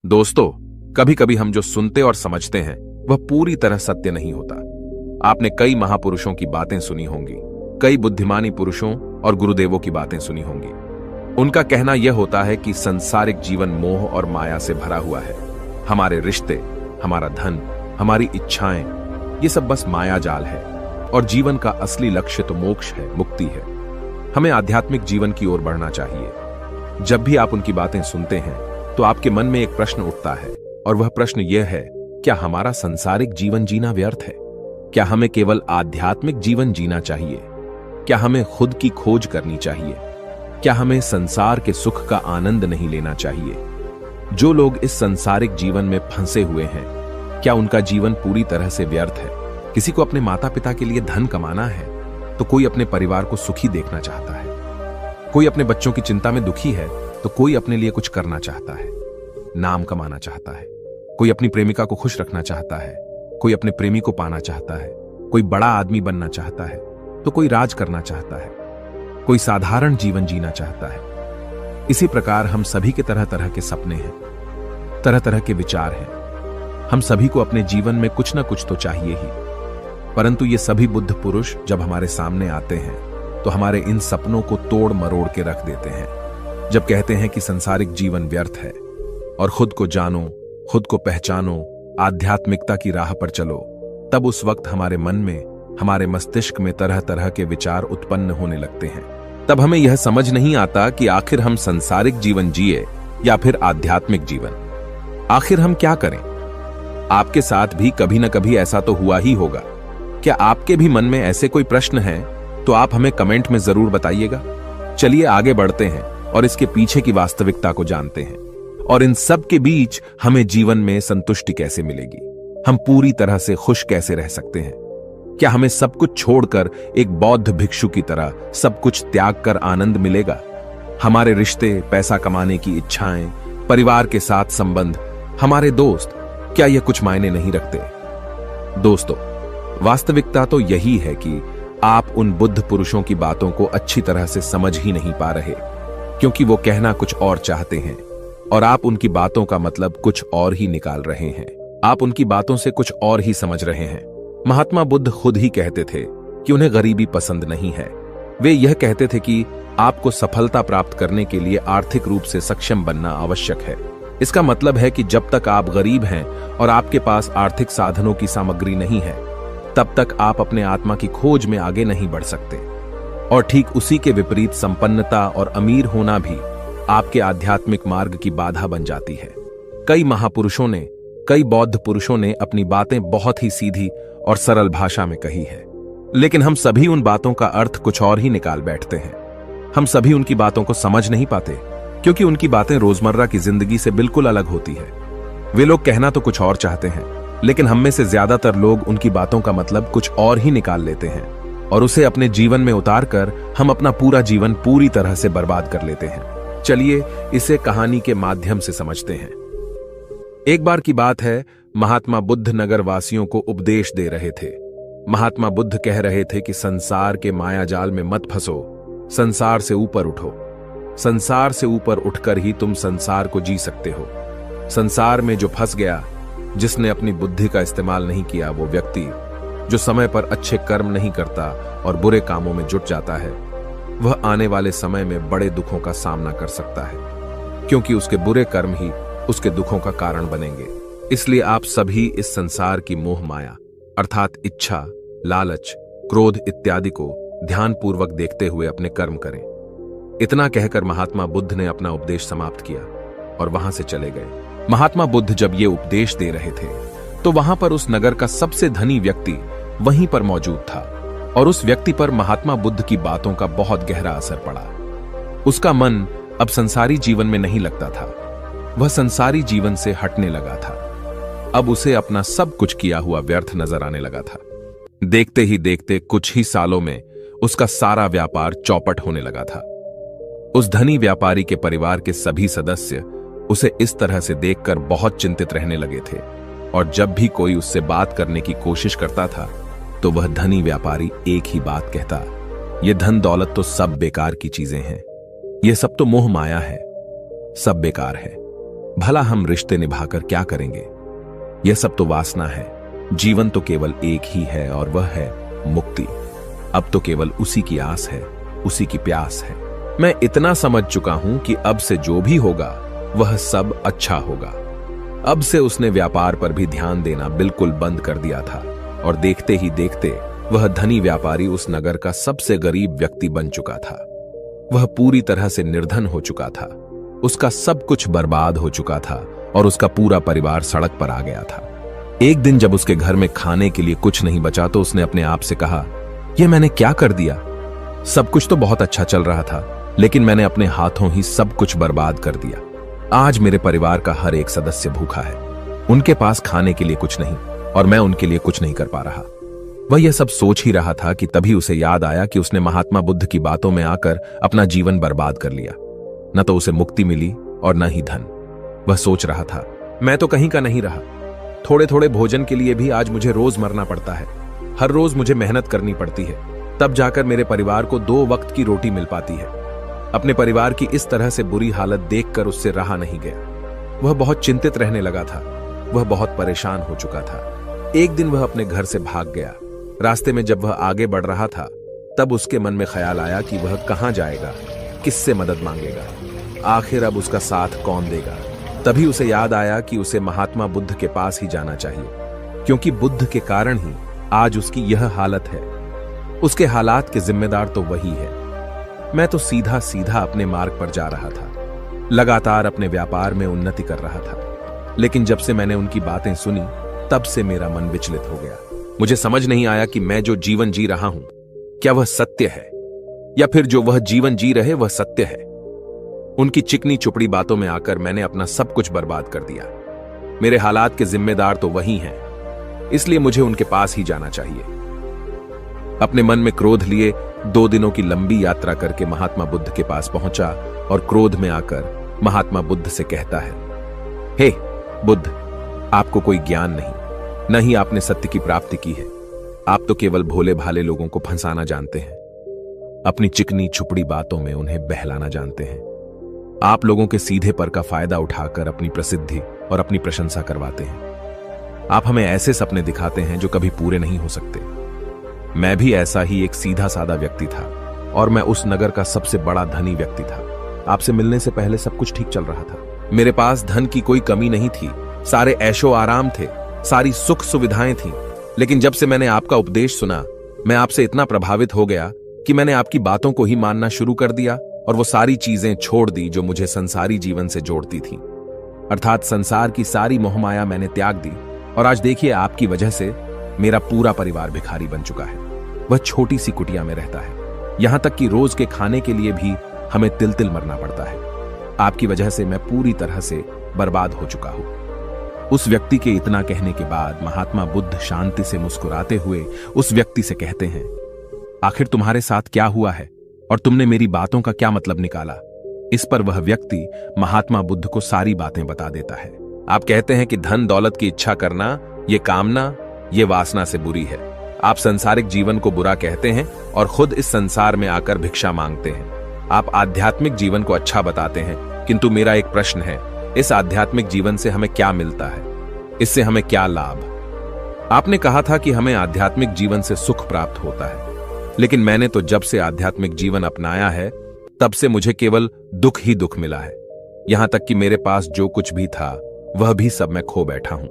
दोस्तों, कभी कभी हम जो सुनते और समझते हैं वह पूरी तरह सत्य नहीं होता। आपने कई महापुरुषों की बातें सुनी होंगी, कई बुद्धिमानी पुरुषों और गुरुदेवों की बातें सुनी होंगी। उनका कहना यह होता है कि सांसारिक जीवन मोह और माया से भरा हुआ है। हमारे रिश्ते, हमारा धन, हमारी इच्छाएं, ये सब बस माया जाल है और जीवन का असली लक्ष्य तो मोक्ष है, मुक्ति है। हमें आध्यात्मिक जीवन की ओर बढ़ना चाहिए। जब भी आप उनकी बातें सुनते हैं तो आपके मन में एक प्रश्न उठता है और वह प्रश्न यह है, क्या हमारा सांसारिक जीवन जीना व्यर्थ है? क्या हमें केवल आध्यात्मिक जीवन जीना चाहिए? क्या हमें खुद की खोज करनी चाहिए? क्या हमें संसार के सुख का आनंद नहीं लेना चाहिए? जो लोग इस सांसारिक जीवन में फंसे हुए हैं, क्या उनका जीवन पूरी तरह से व्यर्थ है? किसी को अपने माता पिता के लिए धन कमाना है तो कोई अपने परिवार को सुखी देखना चाहता है। कोई अपने बच्चों की चिंता में दुखी है तो कोई अपने लिए कुछ करना चाहता है, नाम कमाना चाहता है। कोई अपनी प्रेमिका को खुश रखना चाहता है, कोई अपने प्रेमी को पाना चाहता है। कोई बड़ा आदमी बनना चाहता है तो कोई राज करना चाहता है, कोई साधारण जीवन जीना चाहता है। इसी प्रकार हम सभी के तरह तरह के सपने हैं, तरह तरह के विचार हैं। हम सभी को अपने जीवन में कुछ ना कुछ तो चाहिए ही, परंतु ये सभी बुद्ध पुरुष जब हमारे सामने आते हैं तो हमारे इन सपनों को तोड़ मरोड़ के रख देते हैं। जब कहते हैं कि सांसारिक जीवन व्यर्थ है और खुद को जानो, खुद को पहचानो, आध्यात्मिकता की राह पर चलो, तब उस वक्त हमारे मन में, हमारे मस्तिष्क में तरह तरह के विचार उत्पन्न होने लगते हैं। तब हमें यह समझ नहीं आता कि आखिर हम सांसारिक जीवन जिए या फिर आध्यात्मिक जीवन। आखिर हम क्या करें? आपके साथ भी कभी न कभी ऐसा तो हुआ ही होगा। क्या आपके भी मन में ऐसे कोई प्रश्न हैं तो आप हमें कमेंट में जरूर बताइएगा। चलिए आगे बढ़ते हैं और इसके पीछे की वास्तविकता को जानते हैं, और इन सब के बीच हमें जीवन में संतुष्टि कैसे मिलेगी, हम पूरी तरह से खुश कैसे रह सकते हैं। क्या हमें सब कुछ छोड़कर एक बौद्ध भिक्षु की तरह सब कुछ त्याग कर आनंद मिलेगा? हमारे रिश्ते, पैसा कमाने की इच्छाएं, परिवार के साथ संबंध, हमारे दोस्त, क्या यह कुछ मायने नहीं रखते? दोस्तों, वास्तविकता तो यही है कि आप उन बुद्ध पुरुषों की बातों को अच्छी तरह से समझ ही नहीं पा रहे, क्योंकि वो कहना कुछ और चाहते हैं और आप उनकी बातों का मतलब कुछ और ही निकाल रहे हैं। आप उनकी बातों से कुछ और ही समझ रहे हैं। महात्मा बुद्ध खुद ही कहते थे कि उन्हें गरीबी पसंद नहीं है। वे यह कहते थे कि आपको सफलता प्राप्त करने के लिए आर्थिक रूप से सक्षम बनना आवश्यक है। इसका मतलब है कि जब तक आप गरीब हैं और आपके पास आर्थिक साधनों की सामग्री नहीं है, तब तक आप अपने आत्मा की खोज में आगे नहीं बढ़ सकते। और ठीक उसी के विपरीत संपन्नता और अमीर होना भी आपके आध्यात्मिक मार्ग की बाधा बन जाती है। कई महापुरुषों ने, कई बौद्ध पुरुषों ने अपनी बातें बहुत ही सीधी और सरल भाषा में कही है, लेकिन हम सभी उन बातों का अर्थ कुछ और ही निकाल बैठते हैं। हम सभी उनकी बातों को समझ नहीं पाते, क्योंकि उनकी बातें रोजमर्रा की जिंदगी से बिल्कुल अलग होती है। वे लोग कहना तो कुछ और चाहते हैं, लेकिन हम में से ज्यादातर लोग उनकी बातों का मतलब कुछ और ही निकाल लेते हैं और उसे अपने जीवन में उतारकर हम अपना पूरा जीवन पूरी तरह से बर्बाद कर लेते हैं। चलिए इसे कहानी के माध्यम से समझते हैं। एक बार की बात है, महात्मा बुद्ध नगर वासियों को उपदेश दे रहे थे। महात्मा बुद्ध कह रहे थे कि संसार के माया जाल में मत फंसो, संसार से ऊपर उठो। संसार से ऊपर उठकर ही तुम संसार को जी सकते हो। संसार में जो फंस गया, जिसने अपनी बुद्धि का इस्तेमाल नहीं किया, वो व्यक्ति जो समय पर अच्छे कर्म नहीं करता और बुरे कामों में जुट जाता है, वह आने वाले समय में बड़े दुखों का सामना कर सकता है, क्योंकि उसके बुरे कर्म ही उसके दुखों का कारण बनेंगे। इसलिए आप सभी इस संसार की मोह माया अर्थात इच्छा, लालच, क्रोध इत्यादि को ध्यानपूर्वक देखते हुए अपने कर्म करें। इतना कहकर महात्मा बुद्ध ने अपना उपदेश समाप्त किया और वहां से चले गए। महात्मा बुद्ध जब ये उपदेश दे रहे थे तो वहां पर उस नगर का सबसे धनी व्यक्ति वहीं पर मौजूद था, और उस व्यक्ति पर महात्मा बुद्ध की बातों का बहुत गहरा असर पड़ा। उसका मन अब संसारी जीवन में नहीं लगता था, वह संसारी जीवन से हटने लगा था। अब उसे अपना सब कुछ किया हुआ व्यर्थ नजर आने लगा था। देखते ही देखते कुछ ही सालों में उसका सारा व्यापार चौपट होने लगा था। उस धनी व्यापारी के परिवार के सभी सदस्य उसे इस तरह से देखकर बहुत चिंतित रहने लगे थे, और जब भी कोई उससे बात करने की कोशिश करता था तो वह धनी व्यापारी एक ही बात कहता, यह धन दौलत तो सब बेकार की चीजें हैं, यह सब तो मोह माया है, सब बेकार है। भला हम रिश्ते निभाकर क्या करेंगे? यह सब तो वासना है। जीवन तो केवल एक ही है और वह है मुक्ति। अब तो केवल उसी की आस है, उसी की प्यास है। मैं इतना समझ चुका हूं कि अब से जो भी होगा वह सब अच्छा होगा। अब से उसने व्यापार पर भी ध्यान देना बिल्कुल बंद कर दिया था और देखते ही देखते वह धनी व्यापारी उस नगर का सबसे गरीब व्यक्ति बन चुका था। वह पूरी तरह से निर्धन हो चुका था। उसका सब कुछ बर्बाद हो चुका था और उसका पूरा परिवार सड़क पर आ गया था। एक दिन जब उसके घर में खाने के लिए कुछ नहीं बचा तो उसने अपने आप से कहा, यह मैंने क्या कर दिया? सब कुछ तो बहुत अच्छा चल रहा था, लेकिन मैंने अपने हाथों ही सब कुछ बर्बाद कर दिया। आज मेरे परिवार का हर एक सदस्य भूखा है। उनके पास खाने के लिए कुछ नहीं और मैं उनके लिए कुछ नहीं कर पा रहा। वह यह सब सोच ही रहा था कि तभी उसे याद आया कि उसने महात्मा बुद्ध की बातों में आकर अपना जीवन बर्बाद कर लिया। न तो उसे मुक्ति मिली और न ही धन। वह सोच रहा था, मैं तो कहीं का नहीं रहा। थोड़े थोड़े भोजन के लिए भी आज मुझे रोज मरना पड़ता है। हर रोज मुझे मेहनत करनी पड़ती है, तब जाकर मेरे परिवार को 2 वक्त की रोटी मिल पाती है। अपने परिवार की इस तरह से बुरी हालत देखकर उससे रहा नहीं गया। वह बहुत चिंतित रहने लगा था। वह बहुत परेशान हो चुका था। एक दिन वह अपने घर से भाग गया। रास्ते में जब वह आगे बढ़ रहा था तब उसके मन में ख्याल आया कि वह कहां जाएगा, किससे मदद मांगेगा, आखिर अब उसका साथ कौन देगा। तभी उसे याद आया कि उसे महात्मा बुद्ध के पास ही जाना चाहिए, क्योंकि बुद्ध के कारण ही आज उसकी यह हालत है। उसके हालात के जिम्मेदार तो वही है। मैं तो सीधा सीधा अपने मार्ग पर जा रहा था, लगातार अपने व्यापार में उन्नति कर रहा था। लेकिन जब से मैंने उनकी बातें सुनी तब से मेरा मन विचलित हो गया। मुझे समझ नहीं आया कि मैं जो जीवन जी रहा हूं क्या वह सत्य है, या फिर जो वह जीवन जी रहे वह सत्य है। उनकी चिकनी चुपड़ी बातों में आकर मैंने अपना सब कुछ बर्बाद कर दिया। मेरे हालात के जिम्मेदार तो वही हैं, इसलिए मुझे उनके पास ही जाना चाहिए। अपने मन में क्रोध लिए 2 दिनों की लंबी यात्रा करके महात्मा बुद्ध के पास पहुंचा और क्रोध में आकर महात्मा बुद्ध से कहता है, हे बुद्ध, आपको कोई ज्ञान नहीं, न ही आपने सत्य की प्राप्ति की है। आप तो केवल भोले भाले लोगों को फंसाना जानते हैं। अपनी चिकनी छुपड़ी बातों में उन्हें बहलाना जानते हैं। आप लोगों के सीधे पर का फायदा उठाकर अपनी प्रसिद्धि और अपनी प्रशंसा करवाते हैं। आप हमें ऐसे सपने दिखाते हैं जो कभी पूरे नहीं हो सकते। मैं भी ऐसा ही एक सीधा साधा व्यक्ति था और मैं उस नगर का सबसे बड़ा धनी व्यक्ति था। आपसे मिलने से पहले सब कुछ ठीक चल रहा था। मेरे पास धन की कोई कमी नहीं थी, सारे ऐशो आराम थे, सारी सुख सुविधाएं थीं। लेकिन जब से मैंने आपका उपदेश सुना, मैं आपसे इतना प्रभावित हो गया कि मैंने आपकी बातों को ही मानना शुरू कर दिया और वो सारी चीजें छोड़ दी जो मुझे संसारी जीवन से जोड़ती थीं। अर्थात संसार की सारी मोहमाया मैंने त्याग दी और आज देखिए आपकी वजह से मेरा पूरा परिवार भिखारी बन चुका है। वह छोटी सी कुटिया में रहता है, यहां तक कि रोज के खाने के लिए भी हमें तिल तिल मरना पड़ता है। आपकी वजह से मैं पूरी तरह से बर्बाद हो चुका हूं। उस व्यक्ति के इतना कहने के बाद महात्मा बुद्ध शांति से मुस्कुराते हुए उस व्यक्ति से कहते हैं, आखिर तुम्हारे साथ क्या हुआ है और तुमने मेरी बातों का क्या मतलब निकाला? इस पर वह व्यक्ति महात्मा बुद्ध को सारी बातें बता देता है। आप कहते हैं कि धन दौलत की इच्छा करना, ये कामना, ये वासना से बुरी है। आप संसारिक जीवन को बुरा कहते हैं और खुद इस संसार में आकर भिक्षा मांगते हैं। आप आध्यात्मिक जीवन को अच्छा बताते हैं, किंतु मेरा एक प्रश्न है, इस आध्यात्मिक जीवन से हमें क्या मिलता है? इससे हमें क्या लाभ? आपने कहा था कि हमें आध्यात्मिक जीवन से सुख प्राप्त होता है, लेकिन मैंने तो जब से आध्यात्मिक जीवन अपनाया है तब से मुझे केवल दुख ही दुख मिला है। यहां तक कि मेरे पास जो कुछ भी था वह भी सब मैं खो बैठा हूं।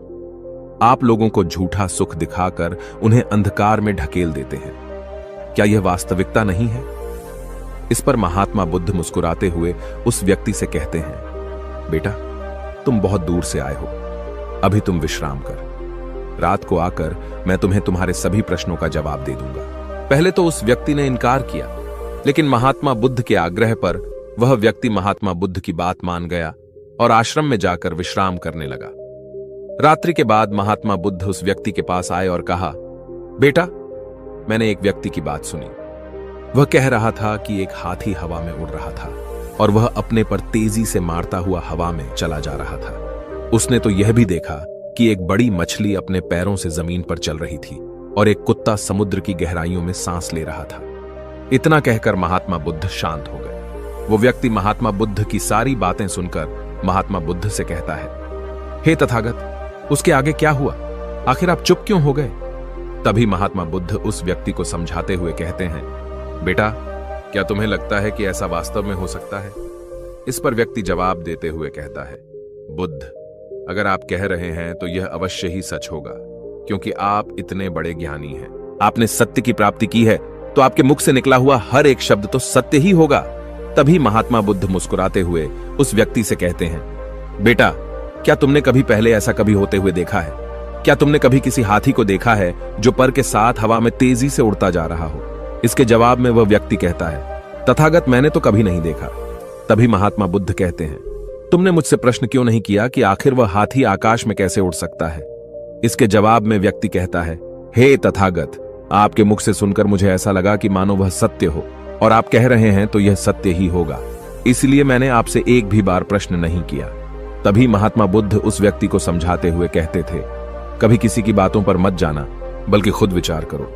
आप लोगों को झूठा सुख दिखाकर उन्हें अंधकार में ढकेल देते हैं। क्या यह वास्तविकता नहीं है? इस पर महात्मा बुद्ध मुस्कुराते हुए उस व्यक्ति से कहते हैं, बेटा, तुम बहुत दूर से आए हो, अभी तुम विश्राम कर। रात को आकर मैं तुम्हें तुम्हारे सभी प्रश्नों का जवाब दे दूंगा। पहले तो उस व्यक्ति ने इनकार किया, लेकिन महात्मा बुद्ध के आग्रह पर वह व्यक्ति महात्मा बुद्ध की बात मान गया और आश्रम में जाकर विश्राम करने लगा। रात्रि के बाद महात्मा बुद्ध उस व्यक्ति के पास आए और कहा, बेटा, मैंने एक व्यक्ति की बात सुनी। वह कह रहा था कि एक हाथी हवा में उड़ रहा था और वह अपने पर तेजी से मारता हुआ हवा में चला जा रहा था। उसने तो यह भी देखा कि एक बड़ी मछली अपने पैरों से जमीन पर चल रही थी और एक कुत्ता समुद्र की गहराइयों में सांस ले रहा था। इतना कहकर महात्मा बुद्ध शांत हो गए। वो व्यक्ति महात्मा बुद्ध की सारी बातें सुनकर महात्मा बुद्ध से कहता है, हे तथागत, उसके आगे क्या हुआ? आखिर आप चुप क्यों हो गए? तभी महात्मा बुद्ध उस व्यक्ति को समझाते हुए कहते हैं, बेटा, क्या तुम्हें लगता है कि ऐसा वास्तव में हो सकता है? इस पर व्यक्ति जवाब देते हुए कहता है, बुद्ध, अगर आप कह रहे हैं तो यह अवश्य ही सच होगा, क्योंकि आप इतने बड़े ज्ञानी हैं। आपने सत्य की प्राप्ति की है, तो आपके मुख से निकला हुआ हर एक शब्द तो सत्य ही होगा। तभी महात्मा बुद्ध मुस्कुराते हुए उस व्यक्ति से कहते हैं, बेटा, क्या तुमने कभी पहले ऐसा कभी होते हुए देखा है? क्या तुमने कभी किसी हाथी को देखा है जो पर के साथ हवा में तेजी से उड़ता जा रहा हो? इसके जवाब में वह व्यक्ति कहता है, तथागत, मैंने तो कभी नहीं देखा। तभी महात्मा बुद्ध कहते हैं, तुमने मुझसे प्रश्न क्यों नहीं किया कि आखिर वह हाथी आकाश में कैसे उड़ सकता है? इसके जवाब में व्यक्ति कहता है, हे तथागत, आपके मुख से सुनकर मुझे ऐसा लगा कि मानो वह सत्य हो, और आप कह रहे हैं तो यह सत्य ही होगा, इसलिए मैंने आपसे एक भी बार प्रश्न नहीं किया। तभी महात्मा बुद्ध उस व्यक्ति को समझाते हुए कहते थे, कभी किसी की बातों पर मत जाना, बल्कि खुद विचार करो।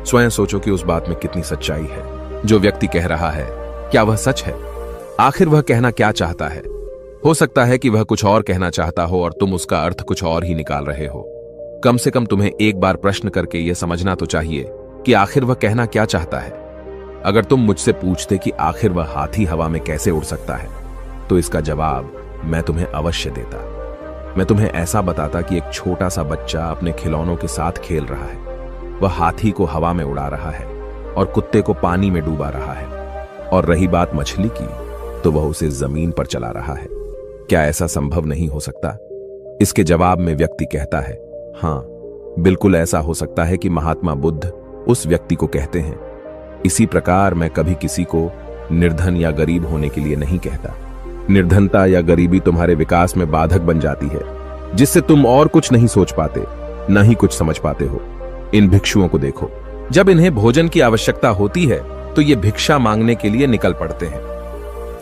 स्वयं सोचो कि उस बात में कितनी सच्चाई है। जो व्यक्ति कह रहा है, क्या वह सच है? आखिर वह कहना क्या चाहता है? हो सकता है कि वह कुछ और कहना चाहता हो और तुम उसका अर्थ कुछ और ही निकाल रहे हो। कम से कम तुम्हें एक बार प्रश्न करके यह समझना तो चाहिए कि आखिर वह कहना क्या चाहता है। अगर तुम मुझसे पूछते कि आखिर वह हाथी हवा में कैसे उड़ सकता है, तो इसका जवाब मैं तुम्हें अवश्य देता। मैं तुम्हें ऐसा बताता कि एक छोटा सा बच्चा अपने खिलौनों के साथ खेल रहा है। वह हाथी को हवा में उड़ा रहा है और कुत्ते को पानी में डूबा रहा है, और रही बात मछली की, तो वह उसे जमीन पर चला रहा है। क्या ऐसा संभव नहीं हो सकता? इसके जवाब में व्यक्ति कहता है, हाँ, बिल्कुल ऐसा हो सकता है कि महात्मा बुद्ध उस व्यक्ति को कहते हैं, इसी प्रकार मैं कभी किसी को निर्धन या गरीब होने के लिए नहीं कहता। निर्धनता या गरीबी तुम्हारे विकास में बाधक बन जाती है, जिससे तुम और कुछ नहीं सोच पाते, न ही कुछ समझ पाते हो। इन भिक्षुओं को देखो, जब इन्हें भोजन की आवश्यकता होती है तो ये भिक्षा मांगने के लिए निकल पड़ते हैं,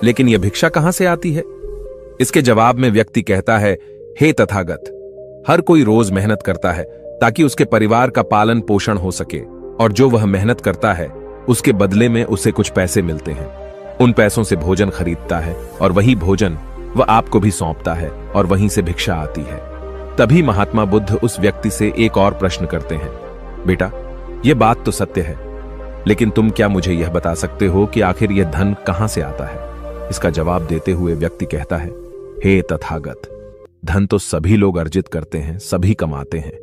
लेकिन यह भिक्षा कहां से आती है? इसके जवाब में व्यक्ति कहता है, हे तथागत, हर कोई रोज मेहनत करता है ताकि उसके परिवार का पालन पोषण हो सके, और जो वह मेहनत करता है उसके बदले में उसे कुछ पैसे मिलते हैं। उन पैसों से भोजन खरीदता है, और वही भोजन वह आपको भी सौंपता है, और वहीं से भिक्षा आती है। तभी महात्मा बुद्ध उस व्यक्ति से एक और प्रश्न करते हैं, बेटा, यह बात तो सत्य है, लेकिन तुम क्या मुझे यह बता सकते हो कि आखिर यह धन कहां से आता है? इसका जवाब देते हुए व्यक्ति कहता है, हे तथागत, धन तो सभी लोग अर्जित करते हैं, सभी कमाते हैं।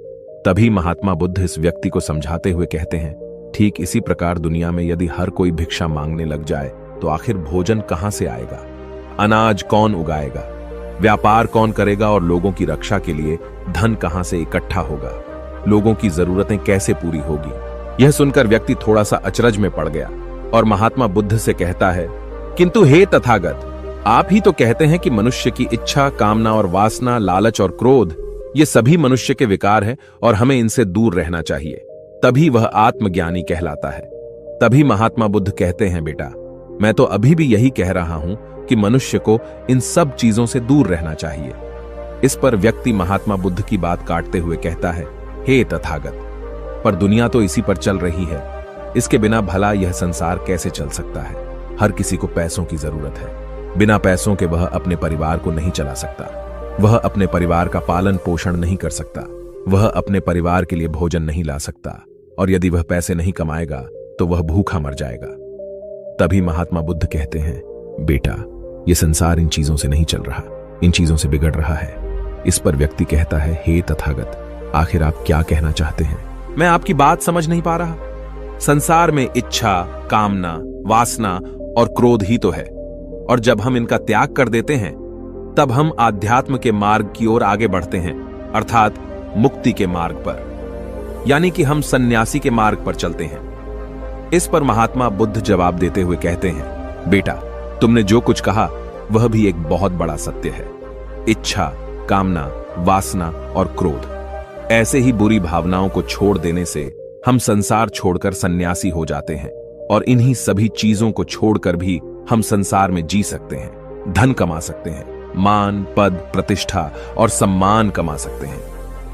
तभी महात्मा बुद्ध इस व्यक्ति को समझाते हुए कहते हैं, ठीक इसी प्रकार दुनिया में यदि हर कोई भिक्षा मांगने लग जाए तो आखिर भोजन कहां से आएगा? अनाज कौन उगाएगा? व्यापार कौन करेगा? और लोगों की रक्षा के लिए धन कहां से इकट्ठा होगा? लोगों की जरूरतें कैसे पूरी होगी? यह सुनकर व्यक्ति थोड़ा सा अचरज में पड़ गया और महात्मा बुद्ध से कहता है, किंतु हे तथागत, आप ही तो कहते हैं कि मनुष्य की इच्छा, कामना और वासना, लालच और क्रोध, ये सभी मनुष्य के विकार हैं और हमें इनसे दूर रहना चाहिए, तभी वह आत्मज्ञानी कहलाता है। तभी महात्मा बुद्ध कहते हैं, बेटा, मैं तो अभी भी यही कह रहा हूं कि मनुष्य को इन सब चीजों से दूर रहना चाहिए। इस पर व्यक्ति महात्मा बुद्ध की बात काटते हुए कहता है, हे तथागत, पर दुनिया तो इसी पर चल रही है, इसके बिना भला यह संसार कैसे चल सकता है? हर किसी को पैसों की जरूरत है, बिना पैसों के वह अपने परिवार को नहीं चला सकता, वह अपने परिवार का पालन पोषण नहीं कर सकता, वह अपने परिवार के लिए भोजन नहीं ला सकता, और यदि वह पैसे नहीं कमाएगा तो वह भूखा मर जाएगा। तभी महात्मा बुद्ध कहते हैं, बेटा, यह संसार इन चीजों से नहीं चल रहा, इन चीजों से बिगड़ रहा है। इस पर व्यक्ति कहता है, हे तथागत, आखिर आप क्या कहना चाहते हैं? मैं आपकी बात समझ नहीं पा रहा। संसार में इच्छा, कामना, वासना और क्रोध ही तो है, और जब हम इनका त्याग कर देते हैं तब हम आध्यात्म के मार्ग की ओर आगे बढ़ते हैं, अर्थात मुक्ति के मार्ग पर, यानी कि हम सन्यासी के मार्ग पर चलते हैं। इस पर महात्मा बुद्ध जवाब देते हुए कहते हैं, बेटा, तुमने जो कुछ कहा वह भी एक बहुत बड़ा सत्य है। इच्छा, कामना, वासना और क्रोध, ऐसे ही बुरी भावनाओं को छोड़ देने से हम संसार छोड़कर सन्यासी हो जाते हैं, और इन्हीं सभी चीजों को छोड़कर भी हम संसार में जी सकते हैं, धन कमा सकते हैं, मान, पद, प्रतिष्ठा और सम्मान कमा सकते हैं,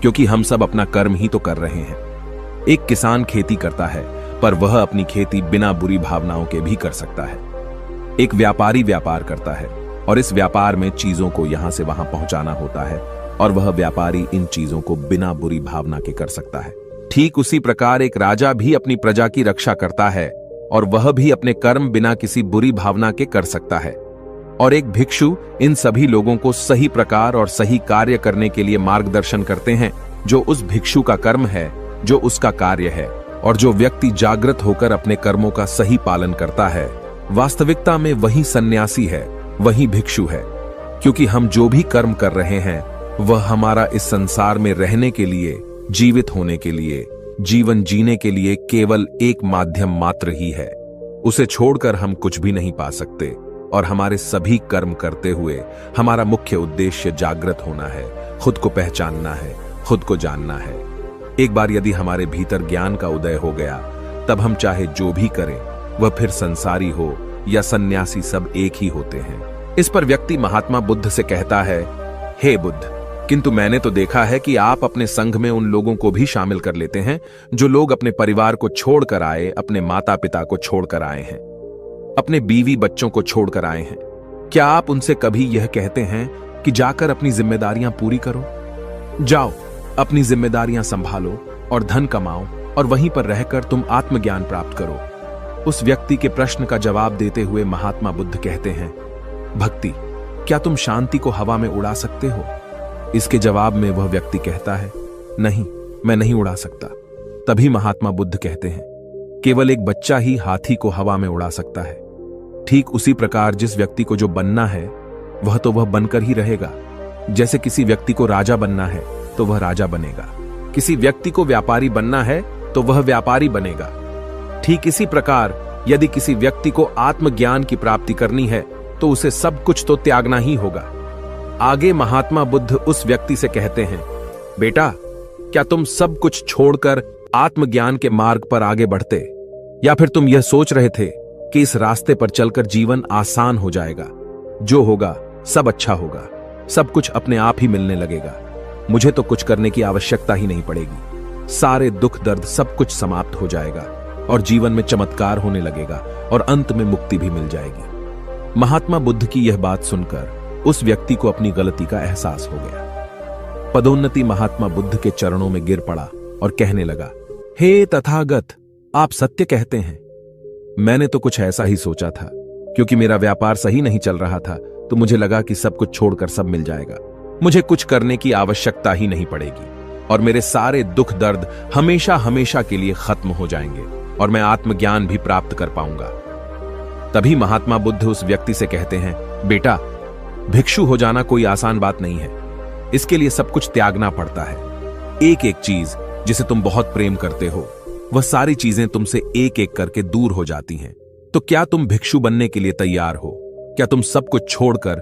क्योंकि हम सब अपना कर्म ही तो कर रहे हैं। एक किसान खेती करता है, पर वह अपनी खेती बिना बुरी भावनाओं के भी कर सकता है। एक व्यापारी व्यापार करता है, और इस व्यापार में चीजों को यहां से वहां पहुंचाना होता है, और वह व्यापारी इन चीजों को बिना बुरी भावना के कर सकता है। ठीक उसी प्रकार एक राजा भी अपनी प्रजा की रक्षा करता है, और वह भी अपने कर्म बिना किसी बुरी भावना के कर सकता है। और एक भिक्षु इन सभी लोगों को सही प्रकार और सही कार्य करने के लिए मार्गदर्शन करते हैं, जो उस भिक्षु का कर्म है, जो उसका कार्य है। और जो व्यक्ति जागृत होकर अपने कर्मों का सही पालन करता है, वास्तविकता में वही सन्यासी है, वही भिक्षु है। क्योंकि हम जो भी कर्म कर रहे हैं वह हमारा इस संसार में रहने के लिए, जीवित होने के लिए, जीवन जीने के लिए केवल एक माध्यम मात्र ही है। उसे छोड़कर हम कुछ भी नहीं पा सकते। और हमारे सभी कर्म करते हुए हमारा मुख्य उद्देश्य जागृत होना है, खुद को पहचानना है, खुद को जानना है। एक बार यदि हमारे भीतर ज्ञान का उदय हो गया, तब हम चाहे जो भी करें, वह फिर संसारी हो या सन्यासी, सब एक ही होते हैं। इस पर व्यक्ति महात्मा बुद्ध से कहता है, हे बुद्ध, किंतु मैंने तो देखा है कि आप अपने संघ में उन लोगों को भी शामिल कर लेते हैं जो लोग अपने परिवार को छोड़कर आए, अपने माता पिता को छोड़कर आए हैं, अपने बीवी बच्चों को छोड़कर आए हैं। क्या आप उनसे कभी यह कहते हैं कि जाकर अपनी जिम्मेदारियां पूरी करो? जाओ, अपनी जिम्मेदारियां संभालो और धन कमाओ, और वहीं पर रहकर तुम आत्मज्ञान प्राप्त करो। उस व्यक्ति के प्रश्न का जवाब देते हुए महात्मा बुद्ध कहते हैं, भक्ति, क्या तुम शांति को हवा में उड़ा सकते हो? इसके जवाब में वह व्यक्ति कहता है, नहीं, मैं नहीं उड़ा सकता। तभी महात्मा बुद्ध कहते हैं, केवल एक बच्चा ही हाथी को हवा में उड़ा सकता है। ठीक उसी प्रकार जिस व्यक्ति को जो बनना है वह तो वह बनकर ही रहेगा। जैसे किसी व्यक्ति को राजा बनना है तो वह राजा बनेगा, किसी व्यक्ति को व्यापारी बनना है तो वह व्यापारी बनेगा। ठीक इसी प्रकार यदि किसी व्यक्ति को आत्मज्ञान की प्राप्ति करनी है तो उसे सब कुछ तो त्यागना ही होगा। आगे महात्मा बुद्ध उस व्यक्ति से कहते हैं, बेटा, क्या तुम सब कुछ छोड़कर आत्मज्ञान के मार्ग पर आगे बढ़ते, या फिर तुम यह सोच रहे थे कि इस रास्ते पर चलकर जीवन आसान हो जाएगा, जो होगा सब अच्छा होगा, सब कुछ अपने आप ही मिलने लगेगा, मुझे तो कुछ करने की आवश्यकता ही नहीं पड़ेगी, सारे दुख दर्द सब कुछ समाप्त हो जाएगा और जीवन में चमत्कार होने लगेगा और अंत में मुक्ति भी मिल जाएगी। महात्मा बुद्ध की यह बात सुनकर उस व्यक्ति को अपनी गलती का एहसास हो गया। पदोन्नति महात्मा बुद्ध के चरणों में गिर पड़ा और कहने लगा, हे तथागत, आप सत्य कहते हैं। मैंने तो कुछ ऐसा ही सोचा था, क्योंकि मेरा व्यापार सही नहीं चल रहा था, तो मुझे लगा कि सब कुछ छोड़कर सब मिल जाएगा, मुझे कुछ करने की आवश्यकता ही नहीं पड़ेगी और मेरे सारे दुख दर्द हमेशा हमेशा के लिए खत्म हो जाएंगे और मैं आत्मज्ञान भी प्राप्त कर पाऊंगा। तभी महात्मा बुद्ध उस व्यक्ति से कहते हैं, बेटा, भिक्षु हो जाना कोई आसान बात नहीं है, इसके लिए सब कुछ त्यागना पड़ता है। एक एक चीज जिसे तुम बहुत प्रेम करते हो, वह सारी चीजें तुमसे एक एक करके दूर हो जाती हैं। तो क्या तुम भिक्षु बनने के लिए तैयार हो? क्या तुम सब कुछ छोड़कर